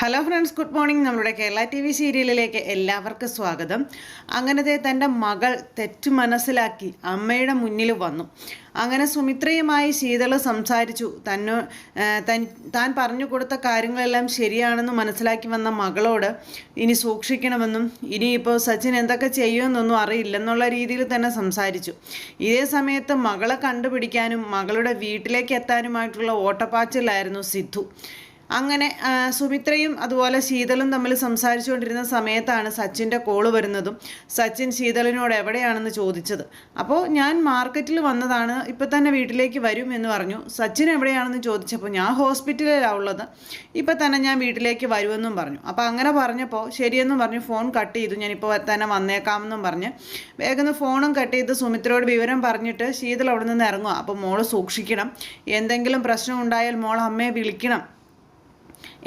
Hello friends, good morning. നമ്മുടെ Kerala T V സീരിയലിലേക്ക് എല്ലാവർക്കും സ്വാഗതം. അങ്ങനത്തെ തൻ്റെ മകൾ തെറ്റ് മനസ്സിലാക്കി അമ്മയുടെ മുന്നിൽ വന്നു. അങ്ങനെ സുമിത്രയുമായി ശീതള സംസാരിച്ചു. താൻ പറഞ്ഞു കൊടുത്ത കാര്യങ്ങളെല്ലാം ശരിയാണെന്ന് മനസ്സിലാക്കി വന്ന മകളോട് ഇനി സൂക്ഷിക്കണമെന്നും ഇനിയിപ്പോൾ സച്ചിൻ എന്തൊക്കെ ചെയ്യുമെന്നൊന്നും അറിയില്ലെന്നുള്ള രീതിയിൽ തന്നെ സംസാരിച്ചു. ഇതേ സമയത്ത് മകളെ കണ്ടുപിടിക്കാനും മകളുടെ വീട്ടിലേക്ക് എത്താനുമായിട്ടുള്ള ഓട്ടപ്പാച്ചിലായിരുന്നു സിദ്ധു. അങ്ങനെ സുമിത്രയും അതുപോലെ ശീതളും തമ്മിൽ സംസാരിച്ചുകൊണ്ടിരുന്ന സമയത്താണ് സച്ചിൻ്റെ കോള് വരുന്നതും സച്ചിൻ ശീതളിനോട് എവിടെയാണെന്ന് ചോദിച്ചത്. അപ്പോൾ ഞാൻ മാർക്കറ്റിൽ വന്നതാണ്, ഇപ്പം തന്നെ വീട്ടിലേക്ക് വരും എന്ന് പറഞ്ഞു. സച്ചിൻ എവിടെയാണെന്ന് ചോദിച്ചപ്പോൾ ഞാൻ ഹോസ്പിറ്റലിലാണ് ഉള്ളത്, ഇപ്പം തന്നെ ഞാൻ വീട്ടിലേക്ക് വരുമെന്നും പറഞ്ഞു. അപ്പോൾ അങ്ങനെ പറഞ്ഞപ്പോൾ ശരിയെന്നും പറഞ്ഞു ഫോൺ കട്ട് ചെയ്തു. ഞാനിപ്പോൾ തന്നെ വന്നേക്കാമെന്നും പറഞ്ഞ് വേഗം ഫോണും കട്ട് ചെയ്ത് സുമിത്രയോട് വിവരം പറഞ്ഞിട്ട് ശീതൾ അവിടെ നിന്ന് ഇറങ്ങുക. അപ്പോൾ മോള് സൂക്ഷിക്കണം, എന്തെങ്കിലും പ്രശ്നം ഉണ്ടായാൽ മോൾ അമ്മയെ വിളിക്കണം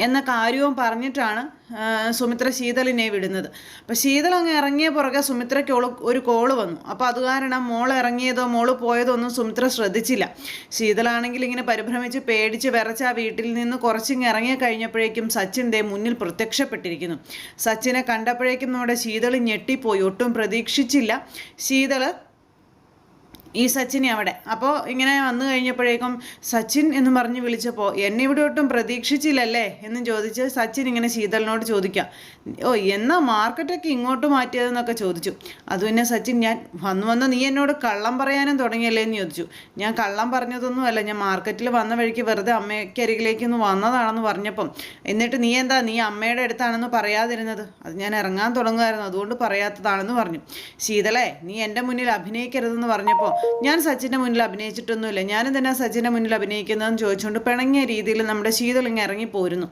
എന്ന കാര്യവും പറഞ്ഞിട്ടാണ് സുമിത്ര ശീതളിനെ വിടുന്നത്. അപ്പോൾ ശീതൾ അങ്ങ് ഇറങ്ങിയ പുറകെ സുമിത്രയ്ക്ക് ഒരു കോള് വന്നു. അപ്പോൾ അത് കാരണം മോൾ ഇറങ്ങിയതോ മോള് പോയതോ ഒന്നും സുമിത്ര ശ്രദ്ധിച്ചില്ല. ശീതളാണെങ്കിൽ ഇങ്ങനെ പരിഭ്രമിച്ച് പേടിച്ച് വിറച്ച് ആ വീട്ടിൽ നിന്ന് കുറച്ചിങ്ങ് ഇറങ്ങി കഴിഞ്ഞപ്പോഴേക്കും സച്ചിൻ്റെ മുന്നിൽ പ്രത്യക്ഷപ്പെട്ടിരിക്കുന്നു. സച്ചിനെ കണ്ടപ്പോഴേക്കും നമ്മുടെ ശീതൾ ഞെട്ടിപ്പോയി. ഒട്ടും പ്രതീക്ഷിച്ചില്ല ശീതൾ ഈ സച്ചിനെ അവിടെ. അപ്പോൾ ഇങ്ങനെ വന്നു കഴിഞ്ഞപ്പോഴേക്കും സച്ചിൻ എന്ന് പറഞ്ഞ് വിളിച്ചപ്പോൾ എന്നെ ഇവിടെ ഒട്ടും പ്രതീക്ഷിച്ചില്ലല്ലേ എന്ന് ചോദിച്ച് സച്ചിൻ ഇങ്ങനെ ശീതളിനോട് ചോദിക്കാം. എന്നാ മാർക്കറ്റൊക്കെ ഇങ്ങോട്ട് മാറ്റിയതെന്നൊക്കെ ചോദിച്ചു. അത് പിന്നെ സച്ചിൻ, ഞാൻ വന്ന് നീ എന്നോട് കള്ളം പറയാനും തുടങ്ങിയല്ലേ എന്ന് ചോദിച്ചു. ഞാൻ കള്ളം പറഞ്ഞതൊന്നുമല്ല, ഞാൻ മാർക്കറ്റിൽ വന്ന വഴിക്ക് വെറുതെ അമ്മയ്ക്കരികിലേക്കൊന്ന് വന്നതാണെന്ന് പറഞ്ഞപ്പം എന്നിട്ട് നീ അമ്മയുടെ അടുത്താണെന്ന് പറയാതിരുന്നത്? അത് ഞാൻ ഇറങ്ങാൻ തുടങ്ങുമായിരുന്നു, അതുകൊണ്ട് പറയാത്തതാണെന്ന് പറഞ്ഞു. ശീതളെ, നീ എൻ്റെ മുന്നിൽ അഭിനയിക്കരുതെന്ന് പറഞ്ഞപ്പോൾ ഞാൻ സച്ചിൻ്റെ മുന്നിൽ അഭിനയിച്ചിട്ടൊന്നുമില്ല, ഞാനും തന്നെ സച്ചിൻ്റെ മുന്നിൽ അഭിനയിക്കുന്നതെന്ന് ചോദിച്ചുകൊണ്ട് പിണങ്ങിയ രീതിയിൽ നമ്മുടെ ശീതൾ ഇങ്ങനെ ഇറങ്ങിപ്പോരുന്നു,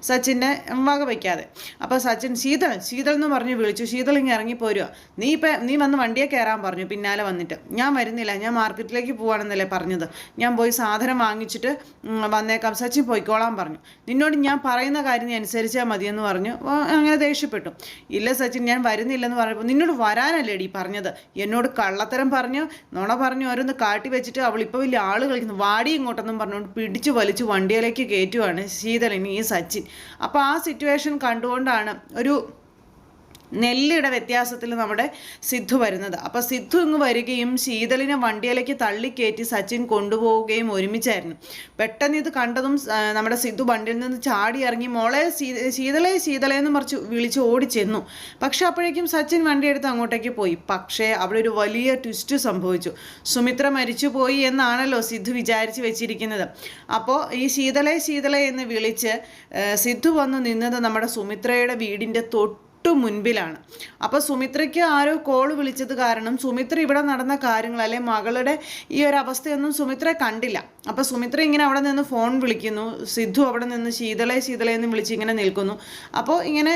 സച്ചിൻ്റെ വക വയ്ക്കാതെ. അപ്പോൾ സച്ചിൻ ശീതൾ എന്ന് പറഞ്ഞ് വിളിച്ചു. ശീതൾ ഇങ്ങനെ ഇറങ്ങിപ്പോരുക. നീ വന്ന് വണ്ടിയെ കയറാൻ പറഞ്ഞു പിന്നാലെ വന്നിട്ട്. ഞാൻ വരുന്നില്ല, ഞാൻ മാർക്കറ്റിലേക്ക് പോവാണെന്നല്ലേ പറഞ്ഞത്, ഞാൻ പോയി സാധനം വാങ്ങിച്ചിട്ട് വന്നേക്കാം, സച്ചിൻ പോയിക്കോളാൻ പറഞ്ഞു. നിന്നോട് ഞാൻ പറയുന്ന കാര്യം നീ അനുസരിച്ചാൽ മതിയെന്ന് പറഞ്ഞു. അങ്ങനെ ദേഷ്യപ്പെട്ടു. ഇല്ല സച്ചിൻ, ഞാൻ വരുന്നില്ലെന്ന് പറഞ്ഞപ്പോൾ നിന്നോട് വരാനല്ലേടി പറഞ്ഞത്, എന്നോട് കള്ളത്തരം പറഞ്ഞു നുണ പറഞ്ഞു ഓരോന്ന് കാട്ടി വെച്ചിട്ട് അവൾ ഇപ്പോൾ വലിയ ആള് കളിക്കുന്നു, വാടി ഇങ്ങോട്ടെന്നും പറഞ്ഞുകൊണ്ട് പിടിച്ചു വലിച്ചു വണ്ടിയിലേക്ക് കയറ്റുവാണ് ശീതളിന് ഈ സച്ചിൻ. അപ്പോൾ ആ സിറ്റുവേഷൻ കണ്ടുകൊണ്ടാണ് ഒരു നെല്ലിയുടെ വ്യത്യാസത്തിൽ നമ്മുടെ സിദ്ധു വരുന്നത്. അപ്പോൾ സിദ്ധു ഇങ്ങ് വരികയും ശീതളിനെ വണ്ടിയിലേക്ക് തള്ളിക്കയറ്റി സച്ചിൻ കൊണ്ടുപോവുകയും ഒരുമിച്ചായിരുന്നു. പെട്ടെന്ന് ഇത് കണ്ടതും നമ്മുടെ സിദ്ധു വണ്ടിയിൽ നിന്ന് ചാടി ഇറങ്ങി മോളെ ശീതളെ എന്ന് മറിച്ച് വിളിച്ച് ഓടിച്ചെന്നു. പക്ഷെ അപ്പോഴേക്കും സച്ചിൻ വണ്ടിയെടുത്ത് അങ്ങോട്ടേക്ക് പോയി. പക്ഷേ അവിടെ ഒരു വലിയ ട്വിസ്റ്റ് സംഭവിച്ചു. സുമിത്ര മരിച്ചുപോയി എന്നാണല്ലോ സിദ്ധു വിചാരിച്ച് വെച്ചിരിക്കുന്നത്. അപ്പോൾ ഈ ശീതളെ എന്ന് വിളിച്ച് സിദ്ധു വന്ന് നിന്നത് നമ്മുടെ സുമിത്രയുടെ വീടിൻ്റെ മുൻപിലാണ്. അപ്പോൾ സുമിത്രയ്ക്ക് ആരോ കോള് വിളിച്ചത് കാരണം സുമിത്ര ഇവിടെ നടന്ന കാര്യങ്ങൾ അല്ലെ മകളുടെ ഈ ഒരു അവസ്ഥയൊന്നും സുമിത്ര കണ്ടില്ല. അപ്പോൾ സുമിത്ര ഇങ്ങനെ അവിടെ നിന്ന് ഫോൺ വിളിക്കുന്നു, സിദ്ധു അവിടെ നിന്ന് ശീതളെ എന്ന് വിളിച്ച് ഇങ്ങനെ നിൽക്കുന്നു. അപ്പോൾ ഇങ്ങനെ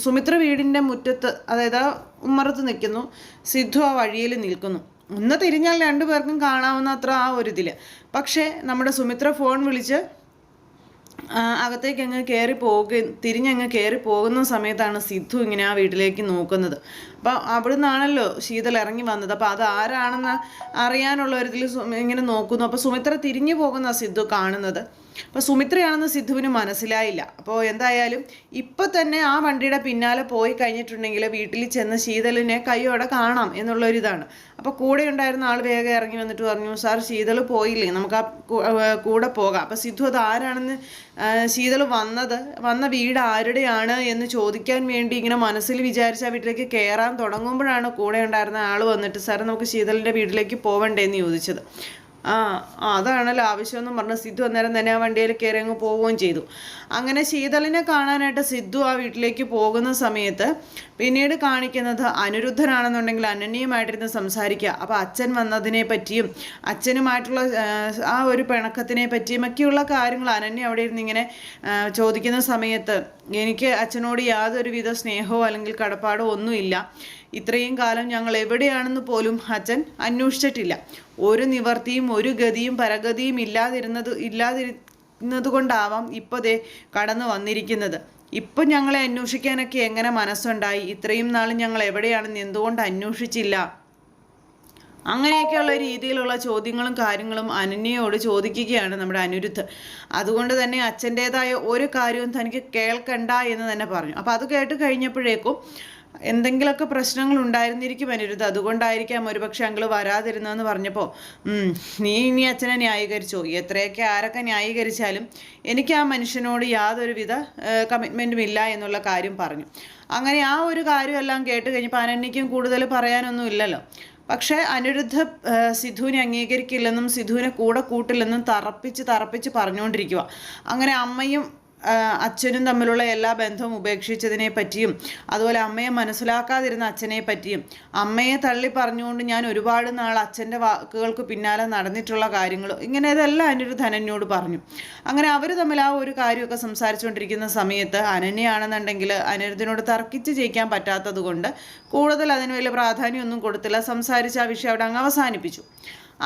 സുമിത്ര വീടിൻ്റെ മുറ്റത്ത്, അതായത് ഉമ്മറത്ത് നിൽക്കുന്നു, സിദ്ധു ആ വഴിയിൽ നിൽക്കുന്നു. ഒന്ന് തിരിഞ്ഞാൽ രണ്ടുപേർക്കും കാണാവുന്ന അത്ര ആ ഒരു ഇതിൽ. പക്ഷേ നമ്മുടെ സുമിത്ര ഫോൺ വിളിച്ച് അകത്തേക്ക് അങ്ങ് തിരിഞ്ഞങ്ങ് കയറി പോകുന്ന സമയത്താണ് സിദ്ധു ഇങ്ങനെ ആ വീട്ടിലേക്ക് നോക്കുന്നത്. അപ്പോൾ അവിടെ നിന്നാണല്ലോ ശീതൾ ഇറങ്ങി വന്നത്. അപ്പോൾ അത് ആരാണെന്ന് അറിയാനുള്ള ഒരു ഇതിൽ ഇങ്ങനെ നോക്കുന്നു. അപ്പോൾ സുമിത്ര തിരിഞ്ഞു പോകുന്ന സിദ്ധു കാണുന്നത്. അപ്പോൾ സുമിത്രയാണെന്ന് സിദ്ധുവിന് മനസ്സിലായില്ല. അപ്പോൾ എന്തായാലും ഇപ്പം തന്നെ ആ വണ്ടിയുടെ പിന്നാലെ പോയി കഴിഞ്ഞിട്ടുണ്ടെങ്കിൽ വീട്ടിൽ ചെന്ന് ശീതളിനെ കൈയോടെ കാണാം എന്നുള്ളൊരിതാണ്. അപ്പോൾ കൂടെ ഉണ്ടായിരുന്ന ആൾ വേഗം ഇറങ്ങി വന്നിട്ട് പറഞ്ഞു, സാർ ശീതൾ പോയില്ലേ, നമുക്ക് ആ കൂടെ പോകാം. അപ്പോൾ സിദ്ധു അത് ആരാണെന്ന്, ശീതൾ വന്ന വീട് ആരുടെയാണ് എന്ന് ചോദിക്കാൻ വേണ്ടി ഇങ്ങനെ മനസ്സിൽ വിചാരിച്ച് ആ വീട്ടിലേക്ക് കയറാൻ തുടങ്ങുമ്പോഴാണ് കൂടെ ഉണ്ടായിരുന്ന ആൾ വന്നിട്ട്, സാർ നമുക്ക് ശീതളിൻ്റെ വീട്ടിലേക്ക് പോവണ്ടേ എന്ന് ചോദിച്ചത്. അതാണല്ലോ ആവശ്യമെന്നും പറഞ്ഞ് സിദ്ധു അന്നേരം തന്നെ ആ വണ്ടിയിൽ കയറി അങ്ങ് പോവുകയും ചെയ്തു. അങ്ങനെ ശീതളിനെ കാണാനായിട്ട് സിദ്ധു ആ വീട്ടിലേക്ക് പോകുന്ന സമയത്ത് പിന്നീട് കാണിക്കുന്നത് അനിരുദ്ധനാണെന്നുണ്ടെങ്കിൽ അനന്യയുമായിട്ടിരുന്ന് സംസാരിക്കുക. അപ്പോൾ അച്ഛൻ വന്നതിനെ പറ്റിയും അച്ഛനുമായിട്ടുള്ള ആ ഒരു പിണക്കത്തിനെ പറ്റിയും ഒക്കെയുള്ള കാര്യങ്ങൾ അനന്യ അവിടെ ഇരുന്ന് ഇങ്ങനെ ചോദിക്കുന്ന സമയത്ത്, എനിക്ക് അച്ഛനോട് യാതൊരുവിധ സ്നേഹമോ അല്ലെങ്കിൽ കടപ്പാടോ ഒന്നുമില്ല, ഇത്രയും കാലം ഞങ്ങൾ എവിടെയാണെന്ന് പോലും അച്ഛൻ അന്വേഷിച്ചിട്ടില്ല, ഒരു നിവർത്തിയും ഒരു ഗതിയും പരഗതിയും ഇല്ലാതിരുന്നത് കൊണ്ടാവാം ഇപ്പോൾ കടന്നു വന്നിരിക്കുന്നത്. ഇപ്പം ഞങ്ങളെ അന്വേഷിക്കാനൊക്കെ എങ്ങനെ മനസ്സുണ്ടായി, ഇത്രയും നാൾ ഞങ്ങൾ എവിടെയാണെന്ന് എന്തുകൊണ്ട് അന്വേഷിച്ചില്ല അങ്ങനെയൊക്കെയുള്ള രീതിയിലുള്ള ചോദ്യങ്ങളും കാര്യങ്ങളും അനന്യയോട് ചോദിക്കുകയാണ് നമ്മുടെ അനിരുദ്ധ്. അതുകൊണ്ട് തന്നെ അച്ഛൻ്റേതായ ഒരു കാര്യവും തനിക്ക് കേൾക്കണ്ട എന്ന് തന്നെ പറഞ്ഞു. അപ്പോൾ അത് കേട്ട് കഴിഞ്ഞപ്പോഴേക്കും എന്തെങ്കിലുമൊക്കെ പ്രശ്നങ്ങൾ ഉണ്ടായിരുന്നിരിക്കും അനിരുദ്ധ, അതുകൊണ്ടായിരിക്കാം ഒരുപക്ഷെ അങ്കിൾ വരാതിരുന്നതെന്ന് പറഞ്ഞപ്പോൾ നീ ഇനി അച്ഛനെ ന്യായീകരിച്ചോ, എത്രയൊക്കെ ആരൊക്കെ ന്യായീകരിച്ചാലും എനിക്ക് ആ മനുഷ്യനോട് യാതൊരുവിധ കമ്മിറ്റ്മെൻറ്റും ഇല്ല എന്നുള്ള കാര്യം പറഞ്ഞു. അങ്ങനെ ആ ഒരു കാര്യമെല്ലാം കേട്ട് കഴിഞ്ഞപ്പോൾ അനന്യയ്ക്കും കൂടുതൽ പറയാനൊന്നും ഇല്ലല്ലോ. പക്ഷേ അനിരുദ്ധ സിധുവിനെ അംഗീകരിക്കില്ലെന്നും സിധുവിനെ കൂടെ കൂട്ടില്ലെന്നും തറപ്പിച്ച് പറഞ്ഞുകൊണ്ടിരിക്കുക. അങ്ങനെ അമ്മയും അച്ഛനും തമ്മിലുള്ള എല്ലാ ബന്ധവും ഉപേക്ഷിച്ചതിനെ പറ്റിയും അതുപോലെ അമ്മയെ മനസ്സിലാക്കാതിരുന്ന അച്ഛനെ പറ്റിയും അമ്മയെ തള്ളി പറഞ്ഞുകൊണ്ട് ഞാൻ ഒരുപാട് നാൾ അച്ഛൻ്റെ വാക്കുകൾക്ക് പിന്നാലെ നടന്നിട്ടുള്ള കാര്യങ്ങൾ ഇങ്ങനെ ഇതെല്ലാം അനിരുദ്ധ അനന്യയോട് പറഞ്ഞു. അങ്ങനെ അവർ തമ്മിൽ ആ ഒരു കാര്യമൊക്കെ സംസാരിച്ചുകൊണ്ടിരിക്കുന്ന സമയത്ത് അനന്യയാണെന്നുണ്ടെങ്കിൽ അനിരുദ്ധിനോട് തർക്കിച്ച് ജയിക്കാൻ പറ്റാത്തത് കൊണ്ട് കൂടുതൽ അതിന് വലിയ പ്രാധാന്യമൊന്നും കൊടുത്തില്ല. സംസാരിച്ച് ആ വിഷയം അവിടെ അങ്ങ് അവസാനിപ്പിച്ചു.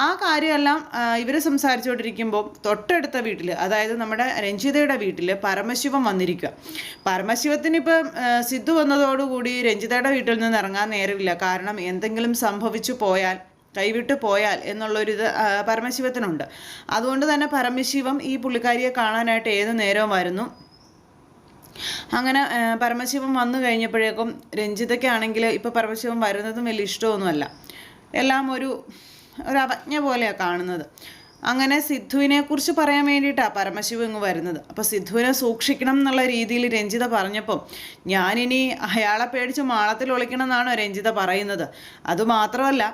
ആ കാര്യമെല്ലാം ഇവർ സംസാരിച്ചുകൊണ്ടിരിക്കുമ്പോൾ തൊട്ടടുത്ത വീട്ടിൽ, അതായത് നമ്മുടെ രഞ്ജിതയുടെ വീട്ടിൽ പരമശിവം വന്നിരിക്കുക. പരമശിവത്തിനിപ്പം സിദ്ധു വന്നതോടുകൂടി രഞ്ജിതയുടെ വീട്ടിൽ നിന്ന് ഇറങ്ങാൻ നേരമില്ല. കാരണം എന്തെങ്കിലും സംഭവിച്ചു പോയാൽ, കൈവിട്ടു പോയാൽ എന്നുള്ളൊരിത് പരമശിവത്തിനുണ്ട്. അതുകൊണ്ട് തന്നെ പരമശിവം ഈ പുള്ളിക്കാരിയെ കാണാനായിട്ട് ഏത് നേരവും വരുന്നു. അങ്ങനെ പരമശിവം വന്നു കഴിഞ്ഞപ്പോഴേക്കും രഞ്ജിതയ്ക്കാണെങ്കിൽ ഇപ്പോൾ പരമശിവം വരുന്നതും വലിയ ഇഷ്ടമൊന്നുമല്ല. എല്ലാം ഒരു അവജ്ഞ പോലെയാണ് കാണുന്നത്. അങ്ങനെ സിദ്ധുവിനെക്കുറിച്ച് പറയാൻ വേണ്ടിയിട്ടാണ് പരമശിവ ഇങ്ങ് വരുന്നത്. അപ്പോൾ സിദ്ധുവിനെ സൂക്ഷിക്കണം എന്നുള്ള രീതിയിൽ രഞ്ജിത പറഞ്ഞപ്പം ഞാനിനി അയാളെ പേടിച്ച് മാളത്തിൽ ഒളിക്കണം എന്നാണോ രഞ്ജിത പറയുന്നത്? അതുമാത്രമല്ല,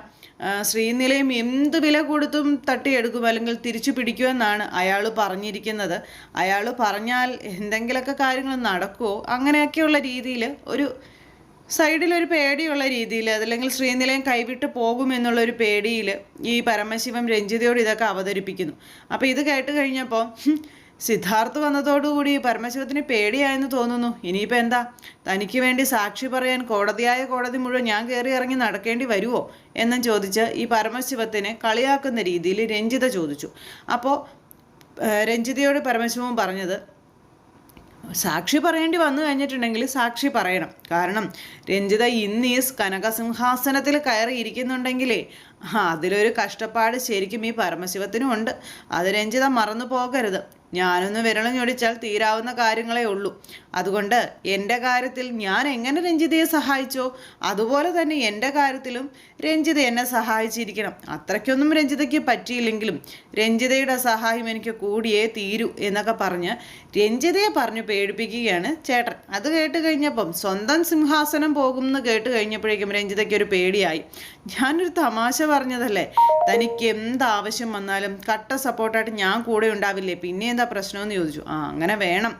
ശ്രീനിലയം എന്ത് വില കൊടുത്തും തട്ടിയെടുക്കും അല്ലെങ്കിൽ തിരിച്ചു പിടിക്കുമെന്നാണ് അയാൾ പറഞ്ഞിരിക്കുന്നത്. അയാൾ പറഞ്ഞാൽ എന്തെങ്കിലുമൊക്കെ കാര്യങ്ങൾ നടക്കുമോ അങ്ങനെയൊക്കെയുള്ള രീതിയിൽ ഒരു സൈഡിലൊരു പേടിയുള്ള രീതിയിൽ, അതല്ലെങ്കിൽ ശ്രീനിലയം കൈവിട്ട് പോകുമെന്നുള്ളൊരു പേടിയിൽ ഈ പരമശിവം രഞ്ജിതയോട് ഇതൊക്കെ അവതരിപ്പിക്കുന്നു. അപ്പോൾ ഇത് കേട്ട് കഴിഞ്ഞപ്പോൾ സിദ്ധാർത്ഥ് വന്നതോടുകൂടി പരമശിവത്തിന് പേടിയായെന്ന് തോന്നുന്നു. ഇനിയിപ്പോൾ എന്താ, തനിക്ക് വേണ്ടി സാക്ഷി പറയാൻ കോടതി മുഴുവൻ ഞാൻ കയറി ഇറങ്ങി നടക്കേണ്ടി വരുമോ എന്നും ചോദിച്ച് ഈ പരമശിവത്തിനെ കളിയാക്കുന്ന രീതിയിൽ രഞ്ജിത ചോദിച്ചു. അപ്പോൾ രഞ്ജിതയോട് പരമശിവം പറഞ്ഞത്, സാക്ഷി പറയേണ്ടി വന്നു കഴിഞ്ഞിട്ടുണ്ടെങ്കിൽ സാക്ഷി പറയണം. കാരണം രഞ്ജിത ഇന്ന് ഈ കനകസിംഹാസനത്തിൽ കയറി ഇരിക്കുന്നുണ്ടെങ്കിലേ അതിലൊരു കഷ്ടപ്പാട് ശരിക്കും ഈ പരമശിവത്തിനും ഉണ്ട്. അത് രഞ്ജിത മറന്നു പോകരുത്. ഞാനൊന്ന് വിരളം ഞൊടിച്ചാൽ തീരാവുന്ന കാര്യങ്ങളേ ഉള്ളൂ. അതുകൊണ്ട് എൻ്റെ കാര്യത്തിൽ ഞാൻ എങ്ങനെ രഞ്ജിതയെ സഹായിച്ചോ അതുപോലെ തന്നെ എൻ്റെ കാര്യത്തിലും രഞ്ജിത എന്നെ സഹായിച്ചിരിക്കണം. അത്രയ്ക്കൊന്നും രഞ്ജിതയ്ക്ക് പറ്റിയില്ലെങ്കിലും രഞ്ജിതയുടെ സഹായം എനിക്ക് കൂടിയേ തീരൂ എന്നൊക്കെ പറഞ്ഞ് രഞ്ജിതയെ പറഞ്ഞു പേടിപ്പിക്കുകയാണ് ചേട്ടൻ. അത് കേട്ട് കഴിഞ്ഞപ്പം സ്വന്തം സിംഹാസനം പോകുമെന്ന് കേട്ട് കഴിഞ്ഞപ്പോഴേക്കും രഞ്ജിതയ്ക്ക് ഒരു പേടിയായി. ഞാനൊരു തമാശ പറഞ്ഞതല്ലേ, തനിക്ക് എന്താവശ്യം വന്നാലും കട്ട സപ്പോർട്ടായിട്ട് ഞാൻ കൂടെ ഉണ്ടാവില്ലേ, പിന്നെ എന്താ പ്രശ്നമെന്ന് ചോദിച്ചു. അങ്ങനെ വേണം,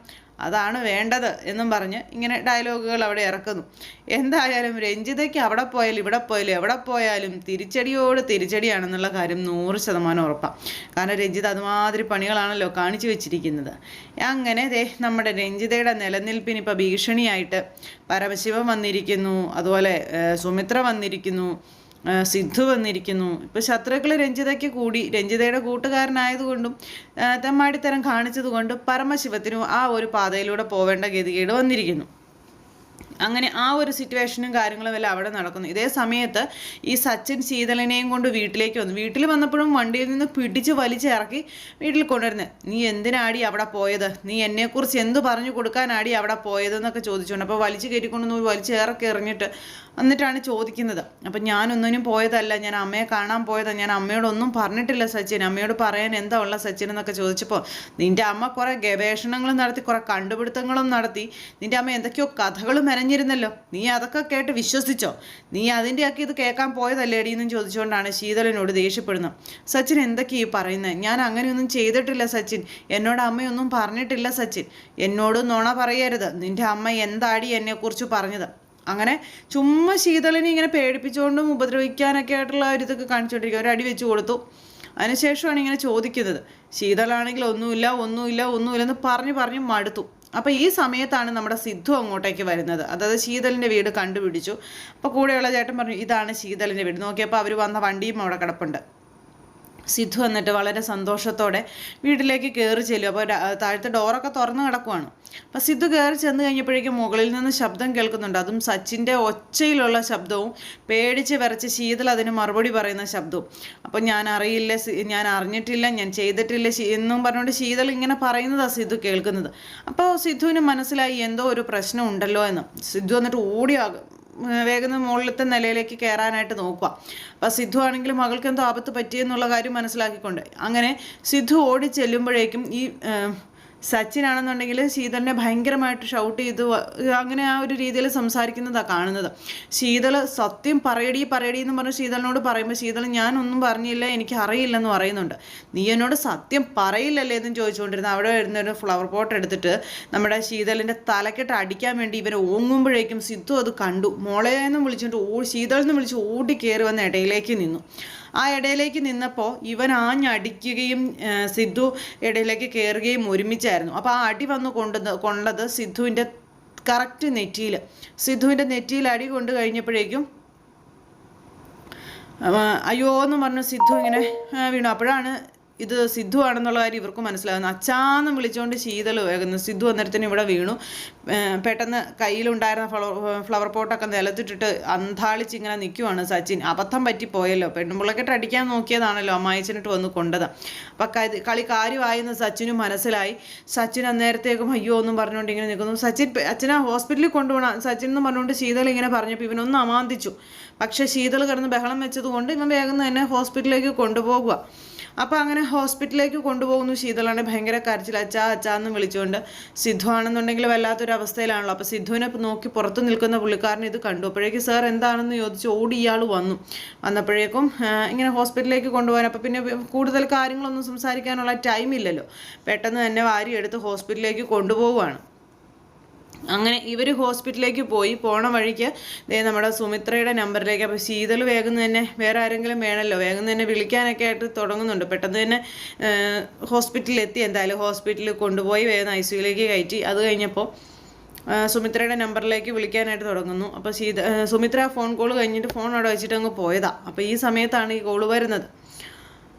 അതാണ് വേണ്ടത് എന്നും പറഞ്ഞ് ഇങ്ങനെ ഡയലോഗുകൾ അവിടെ ഇറക്കുന്നു. എന്തായാലും രഞ്ജിതയ്ക്ക് അവിടെ പോയാലും ഇവിടെ പോയാലും എവിടെ പോയാലും തിരിച്ചടിയോട് തിരിച്ചടിയാണെന്നുള്ള കാര്യം 100% ഉറപ്പാണ്. കാരണം രഞ്ജിത അതുമാതിരി പണികളാണല്ലോ കാണിച്ചു വെച്ചിരിക്കുന്നത്. അങ്ങനെ നമ്മുടെ രഞ്ജിതയുടെ നിലനിൽപ്പിന് ഇപ്പോൾ ഭീഷണിയായിട്ട് പരമശിവൻ വന്നിരിക്കുന്നു, അതുപോലെ സുമിത്ര വന്നിരിക്കുന്നു, സിദ്ധു വന്നിരിക്കുന്നു. ഇപ്പോൾ ശത്രുക്കൾ രഞ്ജിതയ്ക്ക് കൂടി. രഞ്ജിതയുടെ കൂട്ടുകാരനായതുകൊണ്ടും തെമ്മാടിത്തരം കാണിച്ചതുകൊണ്ടും പരമശിവത്തിനും ആ ഒരു പാതയിലൂടെ പോവേണ്ട ഗതികേട് വന്നിരിക്കുന്നു. അങ്ങനെ ആ ഒരു സിറ്റുവേഷനും കാര്യങ്ങളും എല്ലാം അവിടെ നടക്കുന്നു. ഇതേ സമയത്ത് ഈ സച്ചിൻ ശീതളിനെയും കൊണ്ട് വീട്ടിലേക്ക് വന്നു. വീട്ടിൽ വന്നപ്പോഴും വണ്ടിയിൽ നിന്ന് പിടിച്ച് വലിച്ചിറക്കി വീട്ടിൽ കൊണ്ടുവരുന്നത്. നീ എന്തിനാടി അവിടെ പോയത്, നീ എന്നെക്കുറിച്ച് എന്ത് പറഞ്ഞു കൊടുക്കാനാടി അവിടെ പോയതെന്നൊക്കെ ചോദിച്ചുകൊണ്ട് അപ്പോൾ വലിച്ചു കയറ്റിക്കൊണ്ടു വലിച്ച് ഇറക്കി എറിഞ്ഞിട്ട് എന്നിട്ടാണ് ചോദിക്കുന്നത്. അപ്പം ഞാനൊന്നിനും പോയതല്ല, ഞാൻ അമ്മയെ കാണാൻ പോയതാണ്, ഞാൻ അമ്മയോടൊന്നും പറഞ്ഞിട്ടില്ല സച്ചിൻ, അമ്മയോട് പറയാൻ എന്താ ഉള്ള സച്ചിൻ എന്നൊക്കെ ചോദിച്ചപ്പോൾ നിൻ്റെ അമ്മ കുറേ ഗവേഷണങ്ങളും നടത്തി കുറേ കണ്ടുപിടുത്തങ്ങളും നടത്തി, നിൻ്റെ അമ്മ എന്തൊക്കെയോ കഥകളും മെനഞ്ഞിരുന്നല്ലോ, നീ അതൊക്കെ കേട്ട് വിശ്വസിച്ചോ, നീ അതിൻ്റെയൊക്കെ ഇത് കേൾക്കാൻ പോയതല്ലേടി എന്നും ചോദിച്ചുകൊണ്ടാണ് ശീതളിനോട് ദേഷ്യപ്പെടുന്നത്. സച്ചിൻ എന്തൊക്കെയാ ഈ പറയുന്നത്, ഞാൻ അങ്ങനെയൊന്നും ചെയ്തിട്ടില്ല സച്ചിൻ, എന്നോട് അമ്മയൊന്നും പറഞ്ഞിട്ടില്ല സച്ചിൻ, എന്നോട് നുണ പറയരുത്, നിൻ്റെ അമ്മ എന്താടി എന്നെക്കുറിച്ച് പറഞ്ഞത്. അങ്ങനെ ചുമ്മാ ശീതളിനെ ഇങ്ങനെ പേടിപ്പിച്ചുകൊണ്ടും ഉപദ്രവിക്കാനൊക്കെ ആയിട്ടുള്ള ഒരു ഇതൊക്കെ കാണിച്ചുകൊണ്ടിരിക്കുക. ഒരു അടി വെച്ച് കൊടുത്തു. അതിനുശേഷമാണ് ഇങ്ങനെ ചോദിക്കുന്നത്. ശീതളാണെങ്കിൽ ഒന്നുമില്ലെന്ന് പറഞ്ഞ് മടുത്തു. അപ്പോൾ ഈ സമയത്താണ് നമ്മുടെ സിദ്ധു അങ്ങോട്ടേക്ക് വരുന്നത്. അതായത് ശീതളിൻ്റെ വീട് കണ്ടുപിടിച്ചു. അപ്പോൾ കൂടെയുള്ള ചേട്ടൻ പറഞ്ഞു ഇതാണ് ശീതളിൻ്റെ വീട്. നോക്കിയപ്പോൾ അവർ വന്ന വണ്ടിയും അവിടെ കിടപ്പുണ്ട്. സിദ്ധു എന്നിട്ട് വളരെ സന്തോഷത്തോടെ വീട്ടിലേക്ക് കയറി ചെല്ലും. അപ്പോൾ താഴത്തെ ഡോറൊക്കെ തുറന്ന് കിടക്കുവാണ്. അപ്പോൾ സിദ്ധു കയറി ചെന്ന് കഴിഞ്ഞപ്പോഴേക്കും മുകളിൽ നിന്ന് ശബ്ദം കേൾക്കുന്നുണ്ട്. അതും സച്ചിൻ്റെ ഒച്ചയിലുള്ള ശബ്ദവും പേടിച്ച് വിറച്ച് ശീതൾ അതിന് മറുപടി പറയുന്ന ശബ്ദവും. അപ്പോൾ ഞാൻ അറിഞ്ഞിട്ടില്ല, ഞാൻ ചെയ്തിട്ടില്ല എന്നും പറഞ്ഞുകൊണ്ട് ശീതൾ ഇങ്ങനെ പറയുന്നതാണ് സിദ്ധു കേൾക്കുന്നത്. അപ്പോൾ സിദ്ധുവിന് മനസ്സിലായി എന്തോ ഒരു പ്രശ്നം ഉണ്ടല്ലോ എന്ന്. സിദ്ധു എന്നിട്ട് വേഗം മുകളിലത്തെ നിലയിലേക്ക് കയറാനായിട്ട് നോക്കുക. അപ്പോൾ സിദ്ധു ആണെങ്കിൽ മകൾക്ക് എന്തോ ആപത്ത് പറ്റിയെന്നുള്ള കാര്യം മനസ്സിലാക്കിക്കൊണ്ട് അങ്ങനെ സിദ്ധു ഓടി ചെല്ലുമ്പോഴേക്കും ഈ സച്ചിനാണെന്നുണ്ടെങ്കിൽ ശീതളിനെ ഭയങ്കരമായിട്ട് ഷൗട്ട് ചെയ്ത് അങ്ങനെ ആ ഒരു രീതിയിൽ സംസാരിക്കുന്നതാണ് കാണുന്നത്. ശീതൾ സത്യം പറയടി എന്ന് പറഞ്ഞ് ശീതളിനോട് പറയുമ്പോൾ ശീതൾ ഞാനൊന്നും പറഞ്ഞില്ല, എനിക്ക് അറിയില്ലെന്ന് പറയുന്നുണ്ട്. നീ എന്നോട് സത്യം പറയില്ലല്ലേ എന്ന് ചോദിച്ചുകൊണ്ടിരുന്ന അവിടെ വരുന്നൊരു ഫ്ലവർ പോട്ട് എടുത്തിട്ട് നമ്മുടെ ശീതളിൻ്റെ തലക്കെട്ട് അടിക്കാൻ വേണ്ടി ഇവരെ ഓങ്ങുമ്പോഴേക്കും സിദ്ധു അത് കണ്ടു. മോളേന്ന് വിളിച്ചുകൊണ്ട് ശീതളിന്ന് വിളിച്ച് ഓടി കയറി വന്ന ഇടയിലേക്ക് നിന്നു. ആ ഇടയിലേക്ക് നിന്നപ്പോൾ ഇവൻ ആഞ്ഞടിക്കുകയും സിദ്ധു ഇടയിലേക്ക് കയറുകയും ഒരുമിച്ചായിരുന്നു. അപ്പോൾ ആ അടി വന്ന് കൊണ്ടത് സിദ്ധുവിൻ്റെ കറക്റ്റ് നെറ്റിയിൽ. സിദ്ധുവിൻ്റെ നെറ്റിയിൽ അടി കൊണ്ട് കഴിഞ്ഞപ്പോഴേക്കും അയ്യോ എന്ന് പറഞ്ഞു സിദ്ധു ഇങ്ങനെ വീണു. അപ്പോഴാണ് ഇത് സിദ്ധു ആണെന്നുള്ള കാര്യം ഇവർക്ക് മനസ്സിലാകുന്നു. അച്ചാന്ന് വിളിച്ചുകൊണ്ട് ശീതൾ വേഗുന്നു. സിദ്ധു അന്നേരത്തിന് ഇവിടെ വീണു. പെട്ടെന്ന് കയ്യിലുണ്ടായിരുന്ന ഫ്ലവർ പോട്ടൊക്കെ നിലത്തിട്ടിട്ട് അന്താളിച്ച് ഇങ്ങനെ നിൽക്കുവാണ് സച്ചിൻ. അബദ്ധം പറ്റിപ്പോയല്ലോ, പെണ്ണുമ്പിള്ളക്കെട്ട് അടിക്കാൻ നോക്കിയതാണല്ലോ, അമ്മായിച്ചനിട്ട് വന്ന് കൊണ്ടത്. അപ്പം കളി കാര്യമായെന്ന് സച്ചിനും മനസ്സിലായി. സച്ചിൻ അന്നേരത്തേക്കും അയ്യോ എന്നും പറഞ്ഞുകൊണ്ട് ഇങ്ങനെ നിൽക്കുന്നു. അച്ഛനെ ഹോസ്പിറ്റലിൽ കൊണ്ടുപോകണം സച്ചിൻ എന്ന് പറഞ്ഞുകൊണ്ട് ശീതൾ ഇങ്ങനെ പറഞ്ഞപ്പോൾ ഇവനൊന്ന് അമാന്തിച്ചു. പക്ഷേ ശീതൾ കിടന്ന് ബഹളം വെച്ചതുകൊണ്ട് ഇവൻ വേഗം തന്നെ ഹോസ്പിറ്റലിലേക്ക് കൊണ്ടുപോകുക. അപ്പോൾ അങ്ങനെ ഹോസ്പിറ്റലിലേക്ക് കൊണ്ടുപോകുന്നു. ശീതളാണ് ഭയങ്കര കരച്ചിൽ, അച്ചാന്ന് വിളിച്ചുകൊണ്ട്. സിദ്ധു ആണെന്നുണ്ടെങ്കിൽ വല്ലാത്തൊരു അവസ്ഥയിലാണല്ലോ. അപ്പോൾ സിദ്ധുവിനെ നോക്കി പുറത്ത് നിൽക്കുന്ന പുള്ളിക്കാരൻ ഇത് കണ്ടു. അപ്പോഴേക്കും സാർ എന്താണെന്ന് ചോദിച്ച് ഓടി ഇയാൾ വന്നപ്പോഴേക്കും ഇങ്ങനെ ഹോസ്പിറ്റലിലേക്ക് കൊണ്ടുപോകാൻ. അപ്പോൾ പിന്നെ കൂടുതൽ കാര്യങ്ങളൊന്നും സംസാരിക്കാനുള്ള ടൈം ഇല്ലല്ലോ. പെട്ടെന്ന് തന്നെ വാരിയെടുത്ത് ഹോസ്പിറ്റലിലേക്ക് കൊണ്ടുപോവുകയാണ്. അങ്ങനെ ഇവർ ഹോസ്പിറ്റലിലേക്ക് പോണ വഴിക്ക് നമ്മുടെ സുമിത്രയുടെ നമ്പറിലേക്ക്. അപ്പോൾ ശീതൾ വേഗം തന്നെ വേറെ ആരെങ്കിലും വേണമല്ലോ, വേഗം തന്നെ വിളിക്കാനൊക്കെ ആയിട്ട് തുടങ്ങുന്നുണ്ട്. പെട്ടെന്ന് തന്നെ ഹോസ്പിറ്റലിൽ എത്തി. എന്തായാലും ഹോസ്പിറ്റലിൽ കൊണ്ടുപോയി വേഗം ICUയിലേക്ക് കയറ്റി. അത് കഴിഞ്ഞപ്പോൾ സുമിത്രയുടെ നമ്പറിലേക്ക് വിളിക്കാനായിട്ട് തുടങ്ങുന്നു. അപ്പോൾ സുമിത്ര ഫോൺ കോൾ കഴിഞ്ഞിട്ട് ഫോൺ അവിടെ വെച്ചിട്ട് അങ്ങ് പോയതാണ്. അപ്പോൾ ഈ സമയത്താണ് ഈ കോള് വരുന്നത്.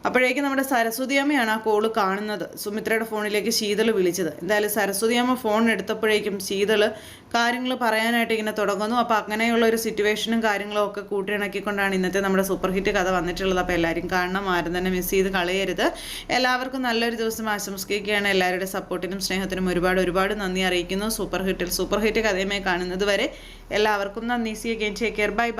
അപ്പോഴേക്കും നമ്മുടെ സരസ്വതി അമ്മയാണ് ആ കോള് കാണുന്നത്. സുമിത്രയുടെ ഫോണിലേക്ക് ശീതൾ വിളിച്ചത്. എന്തായാലും സരസ്വതി അമ്മ ഫോൺ എടുത്തപ്പോഴേക്കും ശീതൾ കാര്യങ്ങൾ പറയാനായിട്ട് ഇങ്ങനെ തുടങ്ങുന്നു. അപ്പോൾ അങ്ങനെയുള്ള ഒരു സിറ്റുവേഷനും കാര്യങ്ങളും ഒക്കെ കൂട്ടിയിണക്കിക്കൊണ്ടാണ് ഇന്നത്തെ നമ്മുടെ സൂപ്പർ ഹിറ്റ് കഥ വന്നിട്ടുള്ളത്. അപ്പോൾ എല്ലാവരും കാണണം, ആരും തന്നെ മിസ് ചെയ്ത് കളയരുത്. എല്ലാവർക്കും നല്ലൊരു ദിവസം ആശംസിക്കുകയാണ്. എല്ലാവരുടെ സപ്പോർട്ടിനും സ്നേഹത്തിനും ഒരുപാട് നന്ദി അറിയിക്കുന്നു. സൂപ്പർ ഹിറ്റ് കഥയുമായി കാണുന്നത് വരെ എല്ലാവർക്കും നന്ദി. See again, take care, by.